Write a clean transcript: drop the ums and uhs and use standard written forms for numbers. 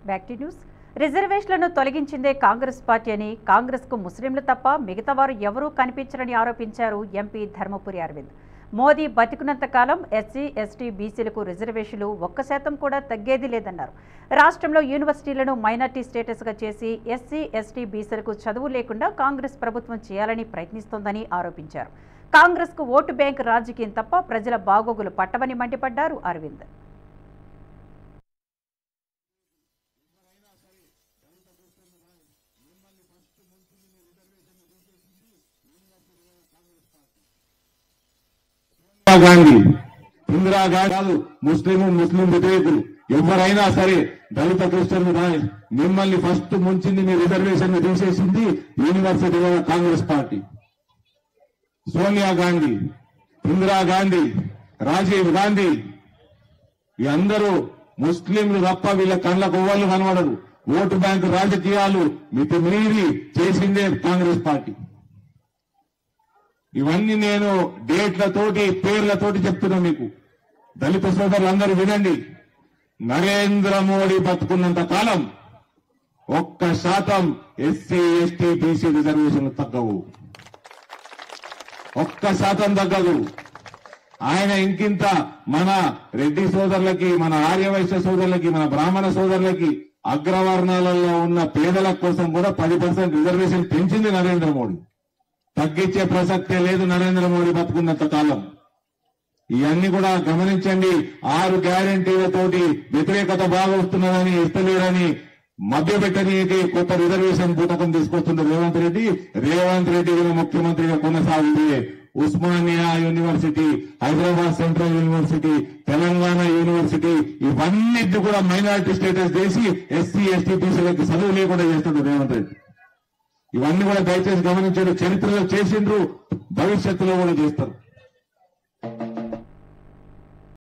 Back to news. రిజర్వేషన్లను తొలగించిందే Congress party అని, కాంగ్రెస్కు ముస్లింలు తప్ప మిగతావారు ఎవరూ కనిపించరని ఆరోపించారు ఎంపీ ధర్మపురి అరవింద్. మోదీ బతికున్నంత కాలం ఎస్సీ, ఎస్టీ, బీసీలకు రిజర్వేషన్లు 1% కూడా తగ్గేది లేదన్నారు. రాష్ట్రంలో యూనివర్సిటీలను మైనార్టీ స్టేటస్గా చేసి ఎస్సీ, ఎస్టీ, బీసీలకు చదువు లేకుండా కాంగ్రెస్ ప్రభుత్వం చేయాలని ప్రయత్నిస్తోందని ఆరోపించారు. కాంగ్రెస్కు ఓటు బ్యాంక్ రాజకీయం తప్ప ప్రజల బాగోగులు పట్టవని మండిపడ్డారు అరవింద్. గాంధీ, ఇందిరా గాంధీ ముస్లిం వ్యతిరేకులు ఎవరైనా సరే దళిత క్రిస్టియన్ మిమ్మల్ని ఫస్ట్ ముంచింది, మీ రిజర్వేషన్ తీసేసింది యూనివర్సిటీ కాంగ్రెస్ పార్టీ. సోనియా గాంధీ, ఇందిరా గాంధీ, రాజీవ్ గాంధీ ఈ అందరూ ముస్లింలు తప్ప వీళ్ళ కళ్ళకు ఓళ్ళు కనబడరు. ఓటు బ్యాంకు రాజకీయాలు మితిమీరి చేసిందే కాంగ్రెస్ పార్టీ. ఇవన్నీ నేను డేట్లతోటి పేర్లతోటి చెప్తున్నా మీకు. దళిత సోదరులందరూ వినండి. నరేంద్ర మోడీ బతుకున్నంత కాలం 1% ఎస్సీ, ఎస్టీ, బీసీ రిజర్వేషన్లు తగ్గవు. 1% తగ్గదు. ఆయన ఇంకింత మన రెడ్డి సోదరులకి, మన ఆర్యవైశ్య సోదరులకి, మన బ్రాహ్మణ సోదరులకి, అగ్రవర్ణాలలో ఉన్న పేదల కోసం కూడా 10% రిజర్వేషన్ పెంచింది నరేంద్ర మోడీ. తగ్గించే ప్రసక్తే లేదు నరేంద్ర మోడీ బతుకున్నంత కాలం. ఇవన్నీ కూడా గమనించండి. 6 గ్యారంటీలతోటి వ్యతిరేకత బాగా వస్తున్నదని, ఇస్తలేరని మభ్యపెట్టనీకి కొత్త రిజర్వేషన్ పథకం తీసుకొస్తున్న రేవంత్ రెడ్డి ముఖ్యమంత్రిగా కొనసాగితే Osmania university, Hyderabad central university, Telangana university ఇవన్నిటి కూడా మైనారిటీ స్టేటస్ చేసి ఎస్సీ, ఎస్టీ, బీసీలకి చదువు లేకుండా చేస్తున్నాడు రేవంత్ రెడ్డి. ఇవన్నీ కూడా దయచేసి గమనించండి. చరిత్రలో చేసిండ్రు, భవిష్యత్తులో కూడా చేస్తారు.